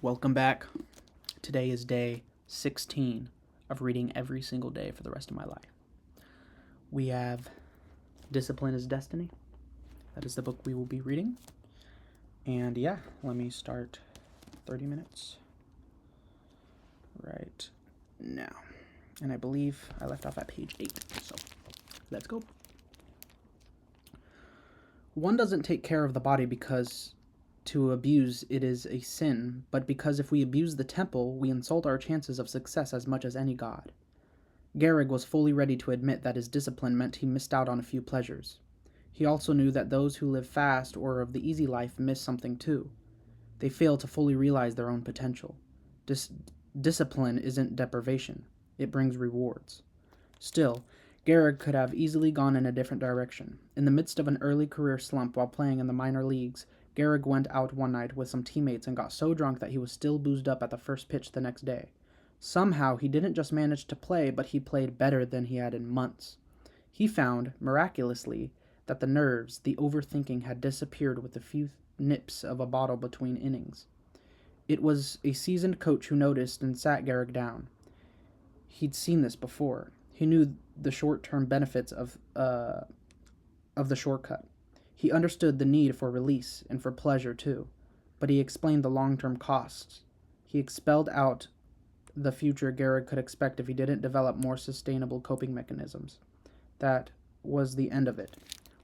Welcome back. Today is day 16 of reading every single day for the rest of my life. We have Discipline is Destiny. That is the book we will be reading. And yeah, let me start 30 minutes right now. And I believe I left off at page 8. So let's go. One doesn't take care of the body because to abuse it is a sin, but because if we abuse the temple, we insult our chances of success as much as any god. Garrick was fully ready to admit that his discipline meant he missed out on a few pleasures. He also knew that those who live fast or of the easy life miss something too. They fail to fully realize their own potential. Discipline isn't deprivation, it brings rewards. Still, Garrick could have easily gone in a different direction. In the midst of an early career slump while playing in the minor leagues, Garrick went out one night with some teammates and got so drunk that he was still boozed up at the first pitch the next day. Somehow, he didn't just manage to play, but he played better than he had in months. He found, miraculously, that the nerves, the overthinking had disappeared with a few nips of a bottle between innings. It was a seasoned coach who noticed and sat Garrick down. He'd seen this before. He knew the short-term benefits of the shortcut. He understood the need for release and for pleasure too, but he explained the long-term costs. He expelled out the future Garrick could expect if he didn't develop more sustainable coping mechanisms. That was the end of it.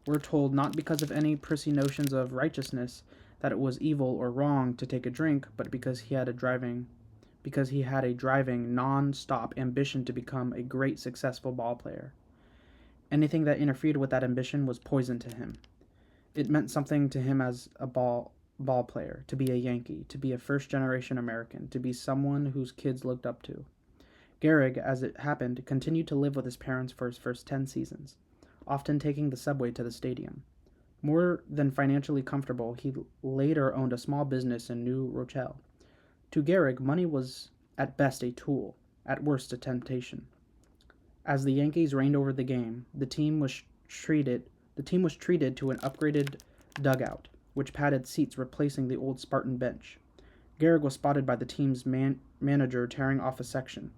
We're told not because of any prissy notions of righteousness that it was evil or wrong to take a drink, but because he had a driving, non-stop ambition to become a great successful ball player. Anything that interfered with that ambition was poison to him. It meant something to him as a ball player, to be a Yankee, to be a first-generation American, to be someone whose kids looked up to. Garrick, as it happened, continued to live with his parents for his first 10 seasons, often taking the subway to the stadium. More than financially comfortable, he later owned a small business in New Rochelle. To Garrick, money was at best a tool, at worst a temptation. As the Yankees reigned over the game, the team was treated to an upgraded dugout, which padded seats replacing the old Spartan bench. Garrick was spotted by the team's manager tearing off a section.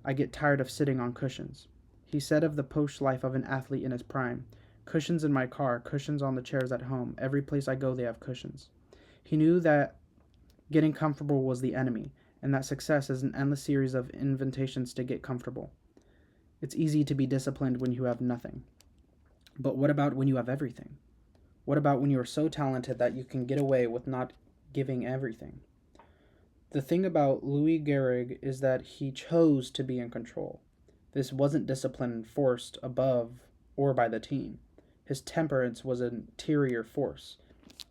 "I get tired of sitting on cushions." He said of the post life of an athlete in his prime, "Cushions in my car, cushions on the chairs at home. Every place I go they have cushions." He knew that getting comfortable was the enemy, and that success is an endless series of invitations to get comfortable. It's easy to be disciplined when you have nothing. But what about when you have everything? What about when you are so talented that you can get away with not giving everything? The thing about Louis Gehrig is that he chose to be in control. This wasn't discipline enforced above or by the team. His temperance was an interior force,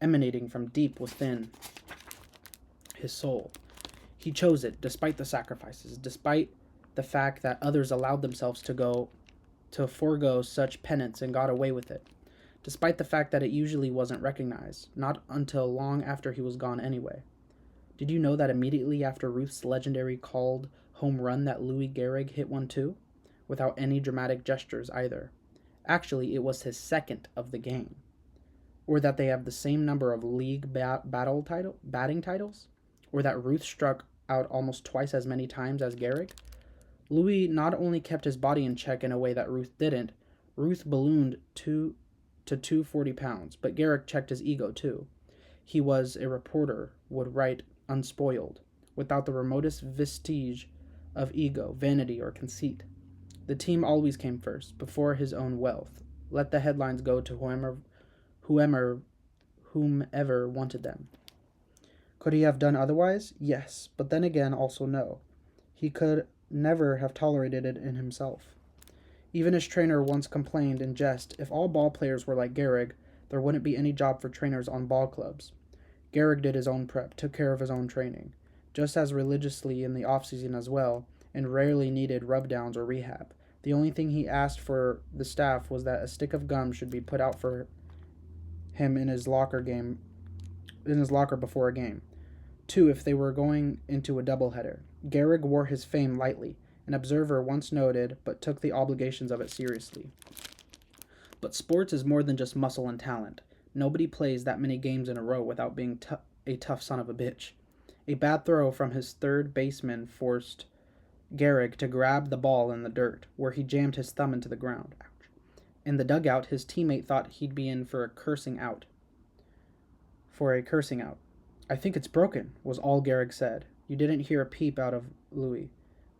emanating from deep within his soul. He chose it despite the sacrifices, despite the fact that others allowed themselves to forego such penance and got away with it, despite the fact that it usually wasn't recognized, not until long after he was gone anyway. Did you know that immediately after Ruth's legendary called home run that Louis Gehrig hit one too? Without any dramatic gestures either. Actually, it was his second of the game. Or that they have the same number of league batting titles? Or that Ruth struck out almost twice as many times as Gehrig? Louis not only kept his body in check in a way that Ruth didn't. Ruth ballooned to 240 pounds, but Gehrig checked his ego too. He was a reporter, would write unspoiled, without the remotest vestige of ego, vanity, or conceit. The team always came first, before his own wealth. Let the headlines go to whomever wanted them. Could he have done otherwise? Yes, but then again also no. He could never have tolerated it in himself. Even his trainer once complained in jest, if all ball players were like Gehrig, there wouldn't be any job for trainers on ball clubs. Gehrig did his own prep, took care of his own training, just as religiously in the off-season as well, and rarely needed rub-downs or rehab. The only thing he asked for the staff was that a stick of gum should be put out for him in his locker before a game. 2, if they were going into a doubleheader. Gehrig wore his fame lightly, an observer once noted, but took the obligations of it seriously. But sports is more than just muscle and talent. Nobody plays that many games in a row without being a tough son of a bitch. A bad throw from his third baseman forced Gehrig to grab the ball in the dirt, where he jammed his thumb into the ground. Ouch. In the dugout, his teammate thought he'd be in for a cursing out. "I think it's broken," was all Gehrig said. You didn't hear a peep out of Louis.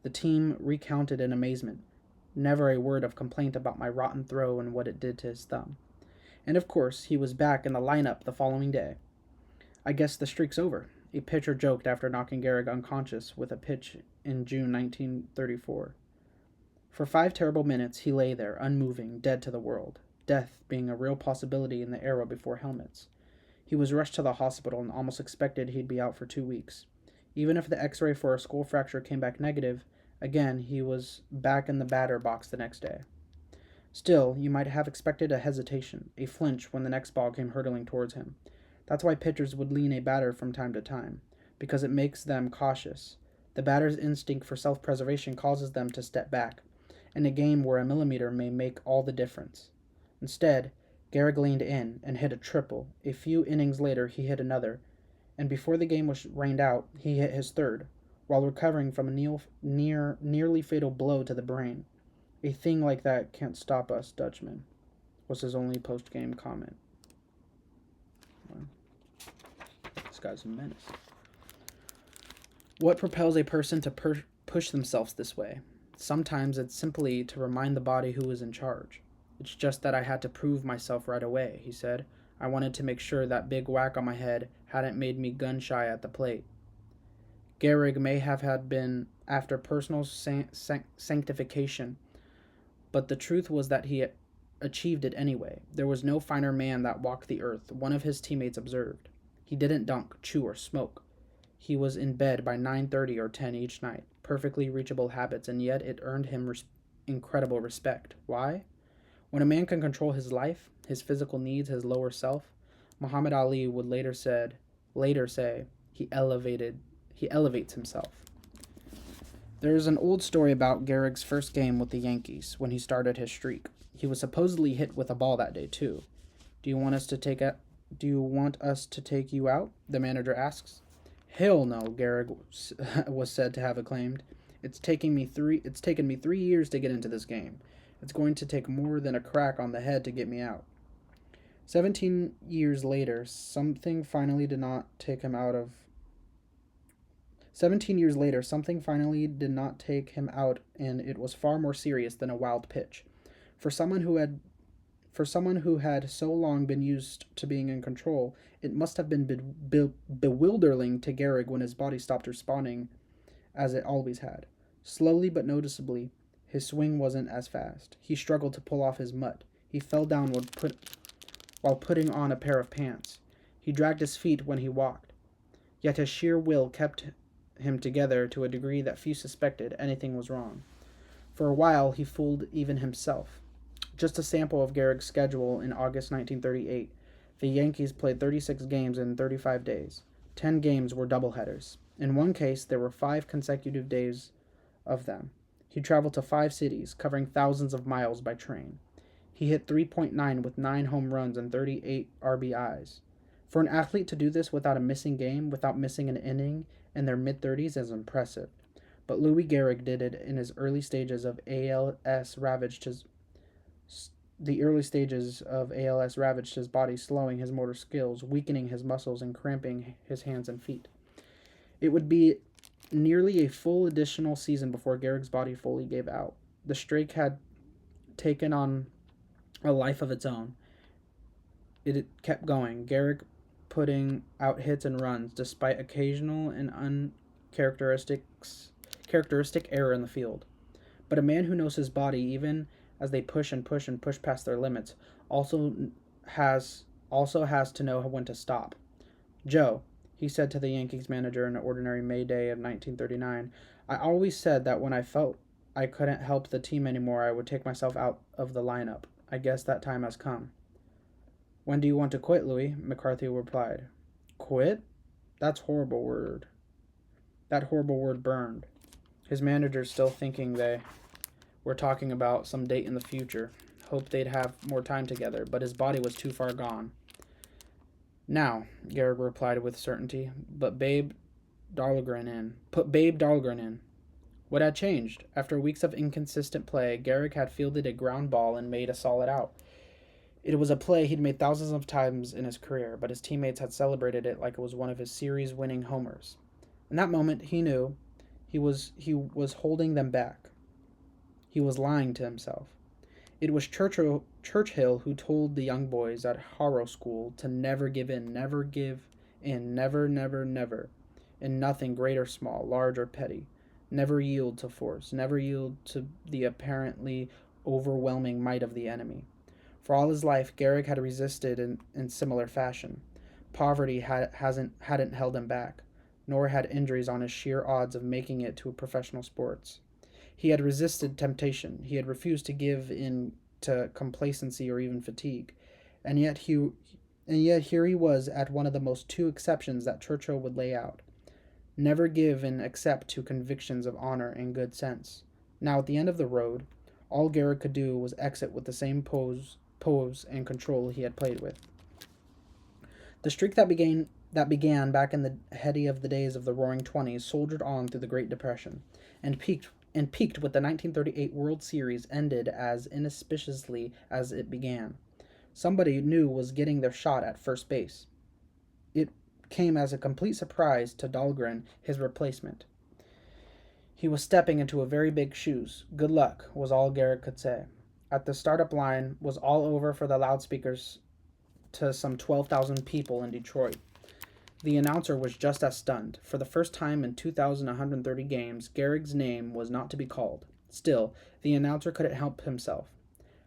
The team recounted in amazement. Never a word of complaint about my rotten throw and what it did to his thumb. And of course, he was back in the lineup the following day. "I guess the streak's over," a pitcher joked after knocking Gehrig unconscious with a pitch in June 1934. For 5 terrible minutes he lay there, unmoving, dead to the world, death being a real possibility in the era before helmets. He was rushed to the hospital and almost expected he'd be out for 2 weeks. Even if the x-ray for a skull fracture came back negative, again he was back in the batter box the next day. Still, you might have expected a hesitation, a flinch when the next ball came hurtling towards him. That's why pitchers would lean a batter from time to time, because it makes them cautious. The batter's instinct for self-preservation causes them to step back, in a game where a millimeter may make all the difference. Instead, Gehrig leaned in and hit a triple. A few innings later he hit another, and before the game was rained out, he hit his third, while recovering from a nearly fatal blow to the brain. "A thing like that can't stop us, Dutchman," was his only post-game comment. Wow. This guy's a menace. What propels a person to push themselves this way? Sometimes it's simply to remind the body who is in charge. "It's just that I had to prove myself right away," he said. "I wanted to make sure that big whack on my head hadn't made me gun-shy at the plate." Gehrig may have had been after personal sanctification, but the truth was that he achieved it anyway. There was no finer man that walked the earth, one of his teammates observed. He didn't dunk, chew, or smoke. He was in bed by 9:30 or 10 each night, perfectly reachable habits, and yet it earned him incredible respect. Why? When a man can control his life, his physical needs, his lower self, Muhammad Ali would later say, he elevates himself. There is an old story about Gehrig's first game with the Yankees when he started his streak. He was supposedly hit with a ball that day too. Do you want us to take you out?" the manager asks. "Hell no," Gehrig was said to have acclaimed. It's taken me 3 years to get into this game. It's going to take more than a crack on the head to get me out." 17 years later, something finally did not take him out, and it was far more serious than a wild pitch. For someone who had so long been used to being in control, it must have been bewildering to Gehrig when his body stopped responding as it always had. Slowly but noticeably, his swing wasn't as fast. He struggled to pull off his mutt. He fell down while putting on a pair of pants. He dragged his feet when he walked. Yet his sheer will kept him together to a degree that few suspected anything was wrong. For a while, he fooled even himself. Just a sample of Gehrig's schedule in August 1938. The Yankees played 36 games in 35 days. 10 games were doubleheaders. In one case, there were 5 consecutive days of them. He traveled to 5 cities, covering thousands of miles by train. He hit .309 with 9 home runs and 38 RBIs. For an athlete to do this without a missing game, without missing an inning in their mid-30s is impressive. But Louis Gehrig did it in his early stages of ALS ravaged his body, slowing his motor skills, weakening his muscles, and cramping his hands and feet. It would be nearly a full additional season before Gehrig's body fully gave out. The streak had taken on a life of its own. It kept going, Gehrig putting out hits and runs, despite occasional and uncharacteristic error in the field. But a man who knows his body, even as they push and push and push past their limits, also has to know when to stop. "Joe," he said to the Yankees manager on an ordinary May day of 1939, "I always said that when I felt I couldn't help the team anymore, I would take myself out of the lineup. I guess that time has come." "When do you want to quit, Louis?" McCarthy replied. "Quit? That horrible word burned. His manager, still thinking they were talking about some date in the future, hoped they'd have more time together, but his body was too far gone. "Now," Gehrig replied with certainty, "but babe, Dahlgren in. Put Babe Dahlgren in. What had changed? After weeks of inconsistent play, Garrick had fielded a ground ball and made a solid out. It was a play he'd made thousands of times in his career, but his teammates had celebrated it like it was one of his series-winning homers. In that moment, he knew he was holding them back. He was lying to himself. It was Churchill who told the young boys at Harrow School to never give in, never, never, never, in nothing great or small, large or petty. Never yield to force, never yield to the apparently overwhelming might of the enemy. For all his life, Garrick had resisted in similar fashion. Poverty hadn't held him back, nor had injuries on his sheer odds of making it to professional sports. He had resisted temptation. He had refused to give in to complacency or even fatigue. And yet here he was at one of the most two exceptions that Churchill would lay out. Never give in except to convictions of honor and good sense. Now at the end of the road, all Garrick could do was exit with the same pose and control he had played with. The streak that began back in the heady of the days of the Roaring Twenties soldiered on through the Great Depression, and peaked with the 1938 World Series ended as inauspiciously as it began. Somebody new was getting their shot at first base. It came as a complete surprise to Dahlgren, his replacement. He was stepping into a very big shoes. Good luck, was all Garrick could say. At the startup line was all over for the loudspeakers to some 12,000 people in Detroit. The announcer was just as stunned. For the first time in 2,130 games, Garrick's name was not to be called. Still, the announcer couldn't help himself.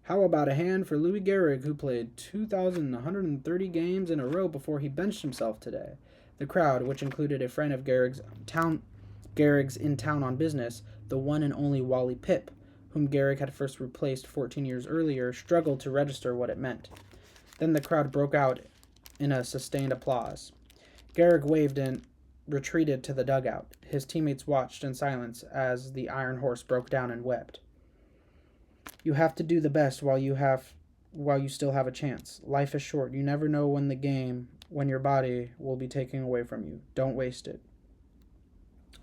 How about a hand for Louis Garrick, who played 2,130 games in a row before he benched himself today? The crowd, which included a friend of Garrick's in town on business, the one and only Wally Pipp, whom Garrick had first replaced 14 years earlier, struggled to register what it meant. Then the crowd broke out in a sustained applause. Garrick waved and retreated to the dugout. His teammates watched in silence as the Iron Horse broke down and wept. You have to do the best while you still have a chance. Life is short. You never know when your body will be taken away from you. Don't waste it.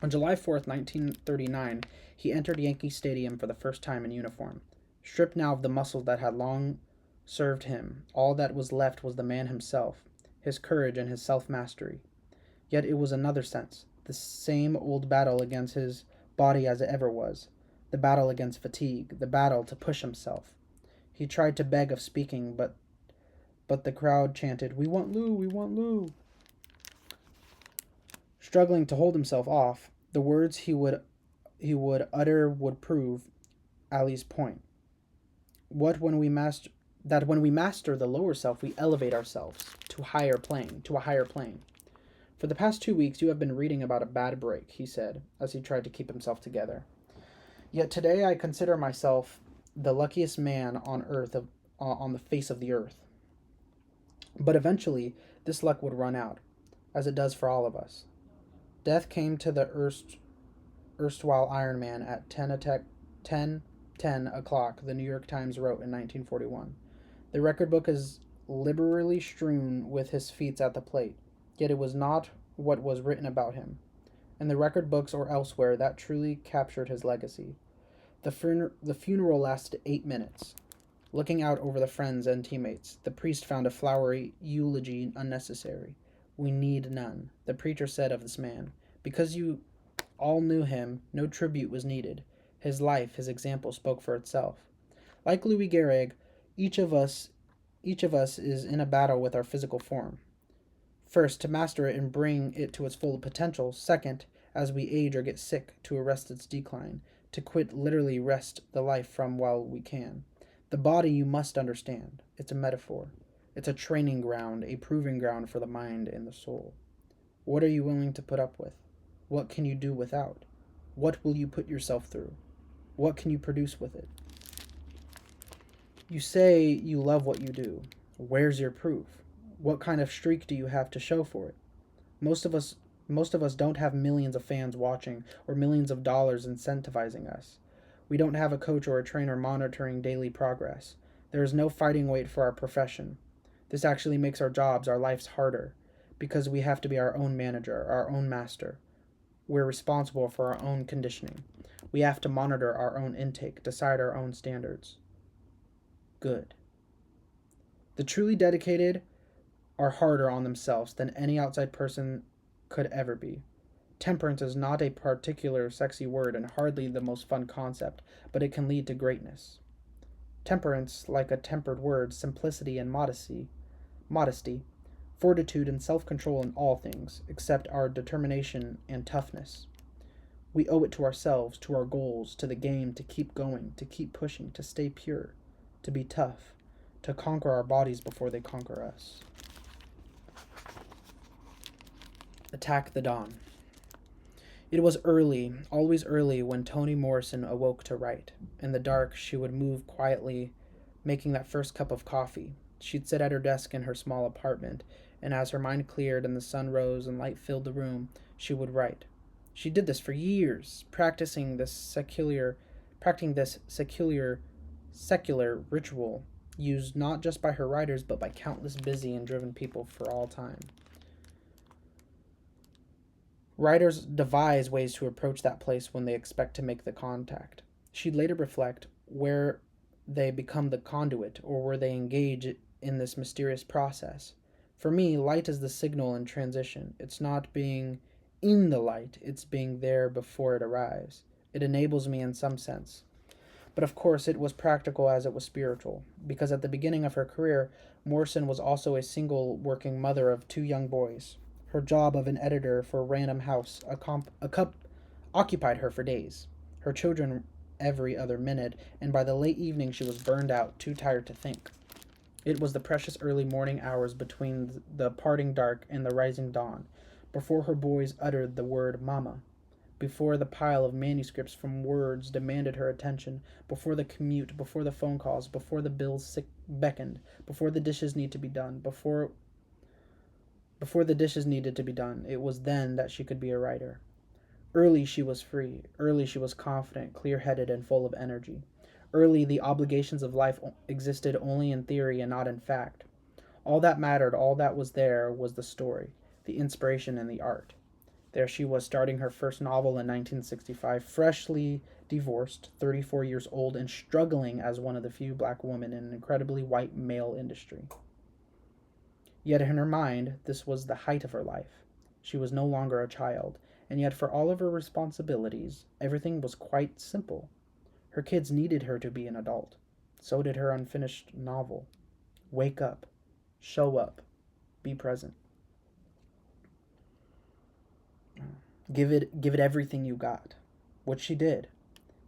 On July 4th, 1939, he entered Yankee Stadium for the first time in uniform. Stripped now of the muscles that had long served him, all that was left was the man himself, his courage and his self-mastery. Yet it was another sense, the same old battle against his body as it ever was, the battle against fatigue, the battle to push himself. He tried to beg of speaking, but the crowd chanted, "We want Lou, we want Lou." Struggling to hold himself off, the words he would utter would prove Ali's point. When we master the lower self, we elevate ourselves to a higher plane. For the past 2 weeks, you have been reading about a bad break, he said, as he tried to keep himself together. Yet today I consider myself the luckiest man on the face of the earth. But eventually, this luck would run out, as it does for all of us. Death came to the erstwhile Iron Man at 10 o'clock, the New York Times wrote in 1941. The record book is liberally strewn with his feats at the plate, yet it was not what was written about him. In the record books or elsewhere, that truly captured his legacy. The funeral lasted 8 minutes. Looking out over the friends and teammates, the priest found a flowery eulogy unnecessary. We need none, the preacher said of this man. Because you all knew him, no tribute was needed. His life, his example spoke for itself. Like Louis Garrick, each of us is in a battle with our physical form. First, to master it and bring it to its full potential. Second, as we age or get sick, to arrest its decline. To literally wrest the life from while we can. The body, you must understand. It's a metaphor. It's a training ground, a proving ground for the mind and the soul. What are you willing to put up with? What can you do without? What will you put yourself through? What can you produce with it? You say you love what you do. Where's your proof? What kind of streak do you have to show for it? Most of us don't have millions of fans watching or millions of dollars incentivizing us. We don't have a coach or a trainer monitoring daily progress. There is no fighting weight for our profession. This actually makes our jobs, our lives harder, because we have to be our own manager, our own master. We're responsible for our own conditioning. We have to monitor our own intake, decide our own standards. Good. The truly dedicated are harder on themselves than any outside person could ever be. Temperance is not a particular sexy word and hardly the most fun concept, but it can lead to greatness. Temperance, like a tempered word, simplicity and modesty, fortitude and self-control in all things, except our determination and toughness. We owe it to ourselves, to our goals, to the game, to keep going, to keep pushing, to stay pure, to be tough, to conquer our bodies before they conquer us. Attack the Dawn. It was early, always early, when Toni Morrison awoke to write. In the dark, she would move quietly, making that first cup of coffee. She'd sit at her desk in her small apartment, and as her mind cleared and the sun rose and light filled the room, she would write. She did this for years, practicing this secular ritual used not just by her writers but by countless busy and driven people for all time. Writers devise ways to approach that place when they expect to make the contact. She'd later reflect where they become the conduit or where they engage in this mysterious process. For me, light is the signal in transition. It's not being in the light, it's being there before it arrives. It enables me in some sense. But of course, it was practical as it was spiritual, because at the beginning of her career, Morrison was also a single working mother of 2 young boys. Her job of an editor for Random House occupied her for days. Her children every other minute, and by the late evening she was burned out, too tired to think. It was the precious early morning hours between the parting dark and the rising dawn, before her boys uttered the word "Mama," before the pile of manuscripts from Words demanded her attention, before the commute, before the phone calls, before the bills beckoned, before the dishes need to be done, before the dishes needed to be done, it was then that she could be a writer. Early she was free. Early she was confident, clear-headed, and full of energy. Early the obligations of life existed only in theory and not in fact. All that mattered, all that was there, was the story, the inspiration, and the art. There she was starting her first novel in 1965, freshly divorced, 34 years old, and struggling as one of the few black women in an incredibly white male industry. Yet in her mind, this was the height of her life. She was no longer a child, and yet for all of her responsibilities, everything was quite simple. Her kids needed her to be an adult. So did her unfinished novel. Wake up. Show up. Be present. Give it everything you got. Which she did.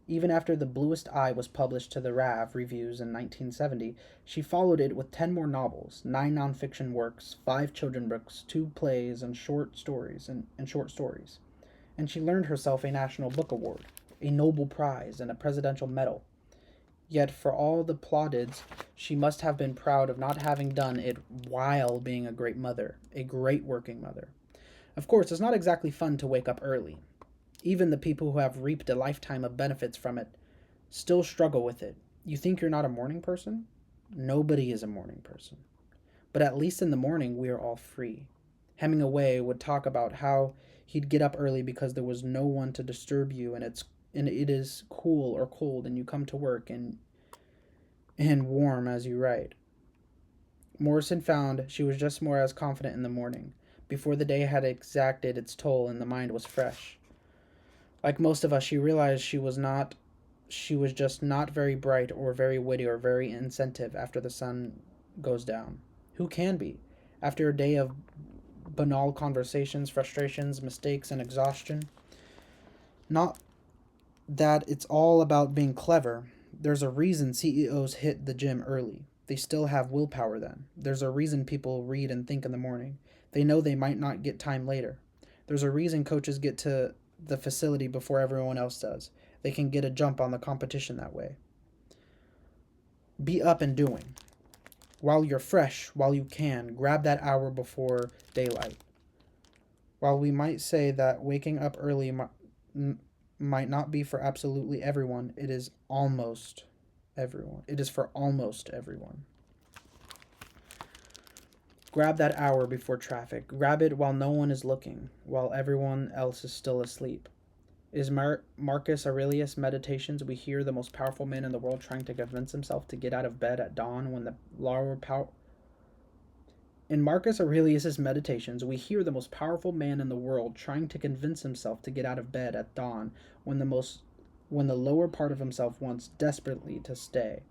Even after The Bluest Eye was published to the Rav Reviews in 1970, she followed it with 10 more novels, 9 nonfiction works, 5 children's books, 2 plays, and short stories. And she earned herself a National Book Award, a Nobel Prize, and a Presidential Medal. Yet for all the plaudits, she must have been proud of not having done it while being a great mother, a great working mother. Of course, it's not exactly fun to wake up early. Even the people who have reaped a lifetime of benefits from it still struggle with it. You think you're not a morning person? Nobody is a morning person. But at least in the morning, we are all free. Hemingway would talk about how he'd get up early because there was no one to disturb you, and it is cool or cold, and you come to work and warm as you write. Morrison found she was just more as confident in the morning, before the day had exacted its toll and the mind was fresh. Like most of us, she realized she was just not very bright or very witty or very incentive after the sun goes down. Who can be? After a day of banal conversations, frustrations, mistakes, and exhaustion? Not that it's all about being clever. There's a reason CEOs hit the gym early. They still have willpower then. There's a reason people read and think in the morning. They know they might not get time later. There's a reason coaches get to the facility before everyone else does. They can get a jump on the competition that way. Be up and doing. While you're fresh, while you can, grab that hour before daylight. While we might say that waking up early might not be for absolutely everyone, it is almost everyone. It is for almost everyone. Grab that hour before traffic. Grab it while no one is looking, while everyone else is still asleep. Is Marcus Aurelius' Meditations we hear the most powerful man in the world trying to convince himself to get out of bed at dawn when the lower power... In Marcus Aurelius' Meditations, we hear the most powerful man in the world trying to convince himself to get out of bed at dawn when the lower part of himself wants desperately to stay.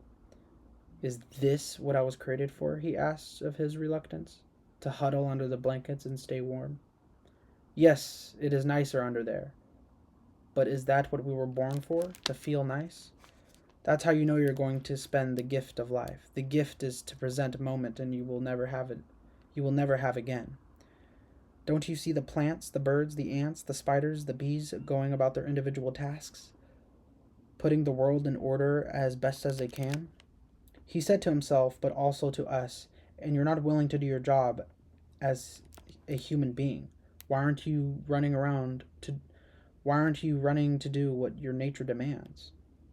Is this what I was created for? He asks of his reluctance. To huddle under the blankets and stay warm. Yes, it is nicer under there. But is that what we were born for? To feel nice? That's how you know you're going to spend the gift of life. The gift is to present a moment and you will never have it. You will never have again. Don't you see the plants, the birds, the ants, the spiders, the bees going about their individual tasks? Putting the world in order as best as they can? He said to himself, but also to us, and you're not willing to do your job as a human being. Why aren't you running to do what your nature demands?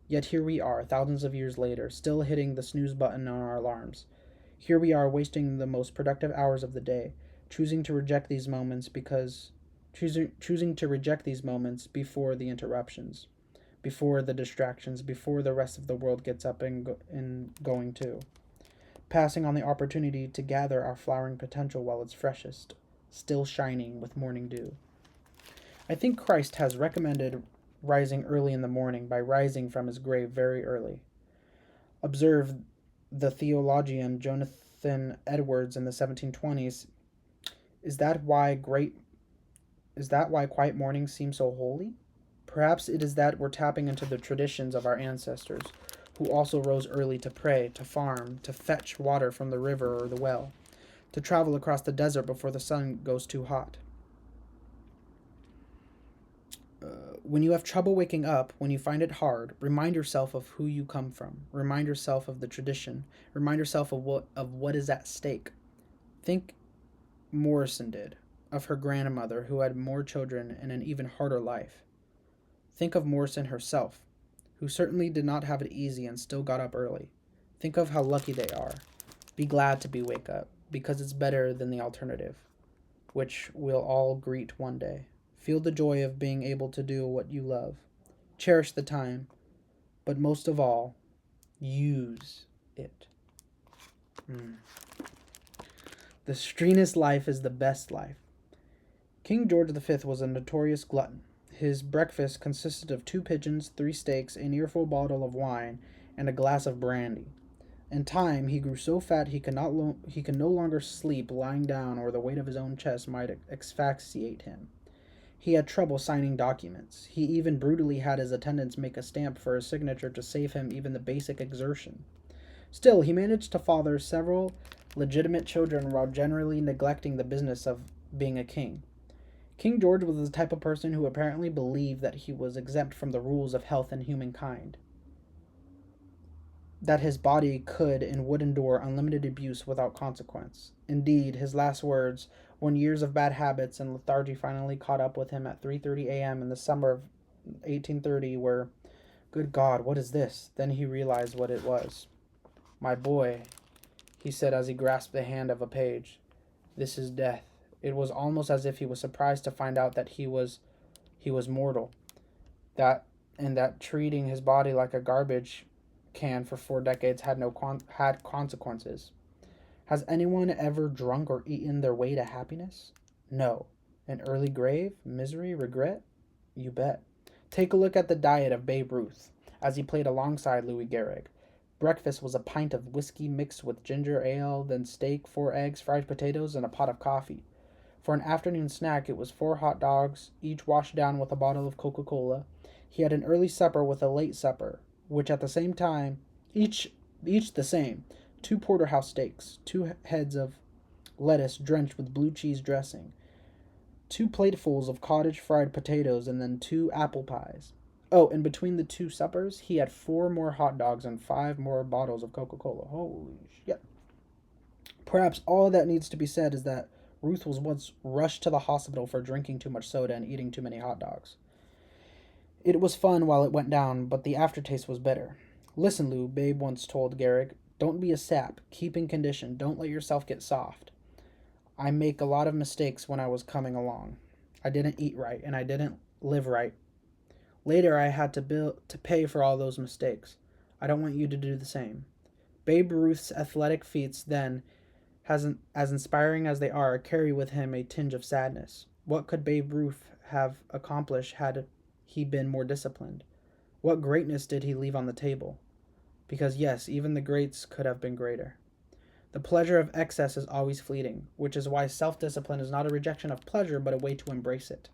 Yet here we are, thousands of years later, still hitting the snooze button on our alarms. Here we are wasting the most productive hours of the day, choosing to reject these moments before the interruptions, before the distractions, before the rest of the world gets up and going too. Passing on the opportunity to gather our flowering potential while it's freshest, still shining with morning dew. I think Christ has recommended rising early in the morning by rising from his grave very early. Observe the theologian Jonathan Edwards in the 1720s. Is that why quiet mornings seem so holy? Perhaps it is that we're tapping into the traditions of our ancestors, who also rose early to pray, to farm, to fetch water from the river or the well, to travel across the desert before the sun goes too hot. When you have trouble waking up, when you find it hard, remind yourself of who you come from. Remind yourself of the tradition. Remind yourself of what is at stake. Think Morrison did, of her grandmother who had more children and an even harder life. Think of Morrison herself, who certainly did not have it easy and still got up early. Think of how lucky they are. Be glad to be wake up, because it's better than the alternative, which we'll all greet one day. Feel the joy of being able to do what you love. Cherish the time, but most of all, use it. The strenuous life is the best life. King George V was a notorious glutton. His breakfast consisted of 2 pigeons, 3 steaks, an earful bottle of wine, and a glass of brandy. In time, he grew so fat he could no longer sleep lying down, or the weight of his own chest might asphyxiate him. He had trouble signing documents. He even brutally had his attendants make a stamp for his signature to save him even the basic exertion. Still, he managed to father several legitimate children while generally neglecting the business of being a king. King George was the type of person who apparently believed that he was exempt from the rules of health and humankind, that his body could and would endure unlimited abuse without consequence. Indeed, his last words, when years of bad habits and lethargy finally caught up with him at 3:30 a.m. in the summer of 1830, were, "Good God, what is this?" Then he realized what it was. "My boy," he said as he grasped the hand of a page, "this is death." It was almost as if he was surprised to find out that he was mortal, that treating his body like a garbage can for 4 decades had consequences. Has anyone ever drunk or eaten their way to happiness? No. An early grave? Misery? Regret? You bet. Take a look at the diet of Babe Ruth, as he played alongside Louis Gehrig. Breakfast was a pint of whiskey mixed with ginger ale, then steak, 4 eggs, fried potatoes, and a pot of coffee. For an afternoon snack, it was 4 hot dogs, each washed down with a bottle of Coca-Cola. He had an early supper with a late supper, which at the same time, each the same, 2 porterhouse steaks, 2 heads of lettuce drenched with blue cheese dressing, 2 platefuls of cottage fried potatoes, and then 2 apple pies. Oh, and between the 2 suppers, he had 4 more hot dogs and 5 more bottles of Coca-Cola. Holy shit. Perhaps all that needs to be said is that Ruth was once rushed to the hospital for drinking too much soda and eating too many hot dogs. It was fun while it went down, but the aftertaste was bitter. "Listen, Lou," Babe once told Gehrig, "don't be a sap. Keep in condition. Don't let yourself get soft." I make a lot of mistakes when I was coming along. I didn't eat right and I didn't live right. Later I had to pay for all those mistakes. I don't want you to do the same. Babe Ruth's athletic feats then, as inspiring as they are, carry with him a tinge of sadness. What could Babe Ruth have accomplished had he been more disciplined? What greatness did he leave on the table? Because yes, even the greats could have been greater. The pleasure of excess is always fleeting, which is why self-discipline is not a rejection of pleasure, but a way to embrace it.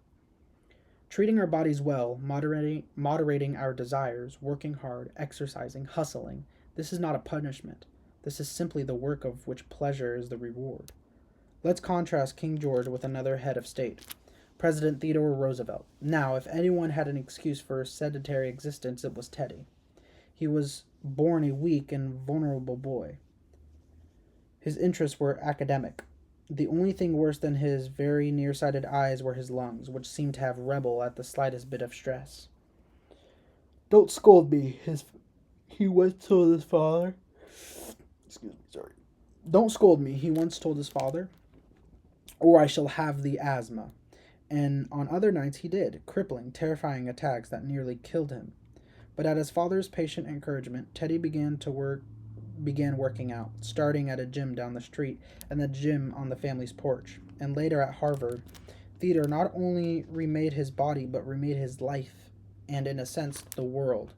Treating our bodies well, moderating our desires, working hard, exercising, hustling, this is not a punishment. This is simply the work of which pleasure is the reward. Let's contrast King George with another head of state, President Theodore Roosevelt. Now, if anyone had an excuse for a sedentary existence, it was Teddy. He was born a weak and vulnerable boy. His interests were academic. The only thing worse than his very nearsighted eyes were his lungs, which seemed to have rebel at the slightest bit of stress. Don't scold me, he once told his father. Excuse me, sorry. Don't scold me, he once told his father, or I shall have the asthma. And on other nights he did, crippling, terrifying attacks that nearly killed him. But at his father's patient encouragement, Teddy began working out, starting at a gym down the street and the gym on the family's porch. And later at Harvard, Theodore not only remade his body, but remade his life, and in a sense, the world.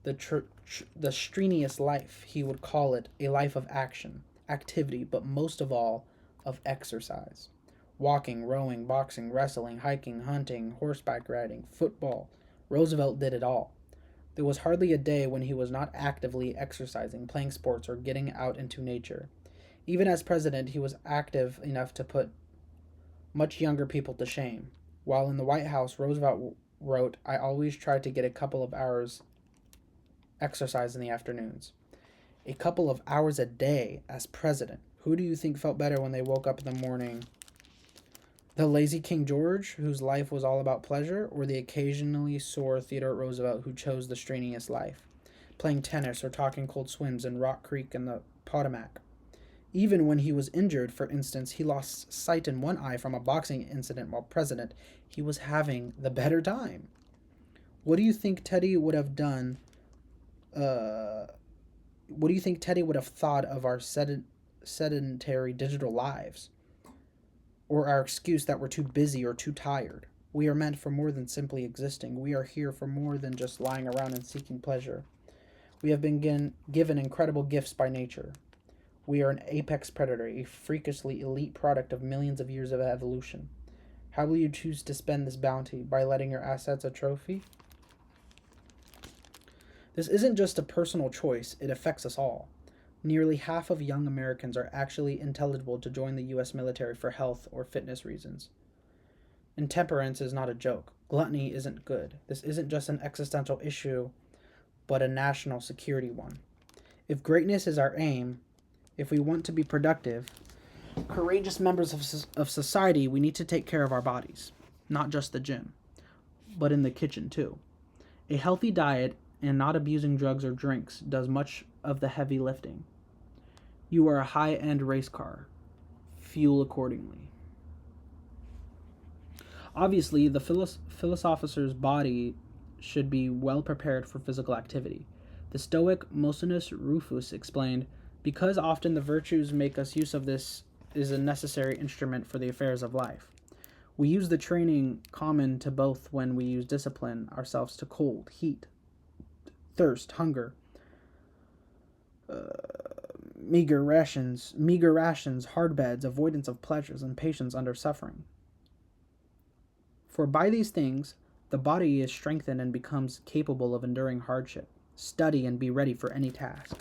The strenuous life, he would call it, a life of action, activity, but most of all, of exercise. Walking, rowing, boxing, wrestling, hiking, hunting, horseback riding, football. Roosevelt did it all. There was hardly a day when he was not actively exercising, playing sports, or getting out into nature. Even as president, he was active enough to put much younger people to shame. While in the White House, Roosevelt wrote, I always tried to get a couple of hours exercise in the afternoons. A couple of hours a day as president. Who do you think felt better when they woke up in the morning? The lazy King George, whose life was all about pleasure, or the occasionally sore Theodore Roosevelt, who chose the strenuous life, playing tennis or talking cold swims in Rock Creek and the Potomac? Even when he was injured, for instance, he lost sight in one eye from a boxing incident while president, he was having the better time. What do you think Teddy would have done? What do you think Teddy would have thought of our sedentary digital lives? Or our excuse that we're too busy or too tired? We are meant for more than simply existing. We are here for more than just lying around and seeking pleasure. We have been given incredible gifts by nature. We are an apex predator, a freakishly elite product of millions of years of evolution. How will you choose to spend this bounty? By letting your assets atrophy? This isn't just a personal choice, it affects us all. Nearly half of young Americans are actually ineligible to join the U.S. military for health or fitness reasons. Intemperance is not a joke. Gluttony isn't good. This isn't just an existential issue, but a national security one. If greatness is our aim, if we want to be productive, courageous members of society, we need to take care of our bodies. Not just the gym, but in the kitchen too. A healthy diet and not abusing drugs or drinks does much of the heavy lifting. You are a high-end race car. Fuel accordingly. Obviously, the philosopher's body should be well prepared for physical activity. The Stoic Musonius Rufus explained, because often the virtues make us use of this is a necessary instrument for the affairs of life. We use the training common to both when we use discipline ourselves to cold, heat, thirst, hunger, meager rations, hard beds, avoidance of pleasures, and patience under suffering. For by these things, the body is strengthened and becomes capable of enduring hardship. Study and be ready for any task.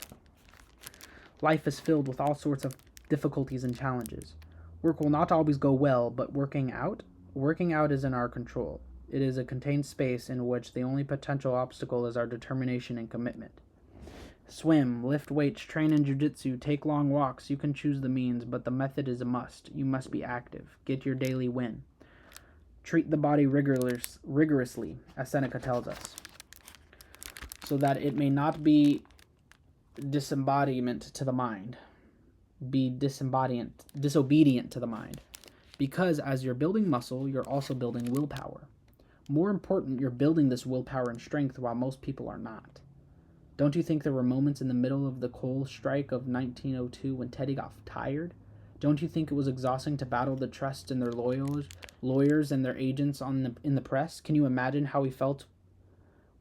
Life is filled with all sorts of difficulties and challenges. Work will not always go well, but working out is in our control. It is a contained space in which the only potential obstacle is our determination and commitment. Swim, lift weights, train in jiu-jitsu, take long walks. You can choose the means, but the method is a must. You must be active. Get your daily win. Treat the body rigorously, as Seneca tells us, so that it may not be disembodiment to the mind, be disobedient to the mind. Because as you're building muscle, you're also building willpower. More important, you're building this willpower and strength while most people are not. Don't you think there were moments in the middle of the coal strike of 1902 when Teddy got tired? Don't you think it was exhausting to battle the trust in their lawyers and their agents in the press? Can you imagine how he felt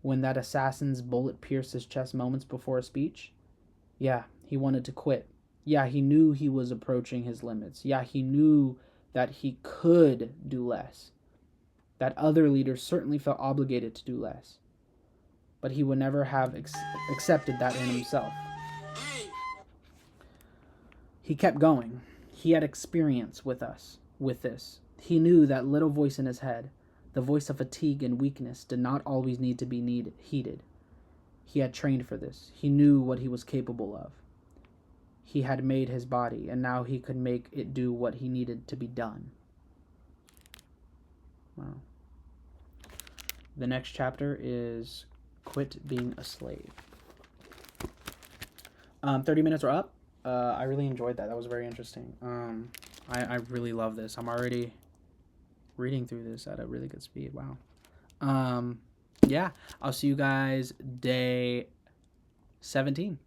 when that assassin's bullet pierced his chest moments before a speech? Yeah, he wanted to quit. Yeah, he knew he was approaching his limits. Yeah, he knew that he could do less. That other leaders certainly felt obligated to do less. But he would never have accepted that in himself. He kept going. He had experience with this. He knew that little voice in his head, the voice of fatigue and weakness, did not always need to be heeded. He had trained for this. He knew what he was capable of. He had made his body, and now he could make it do what he needed to be done. Wow. The next chapter is Quit Being a Slave. 30 minutes are up. I really enjoyed that. That was very interesting. I really love this. I'm already reading through this at a really good speed. Wow. Yeah, I'll see you guys day 17.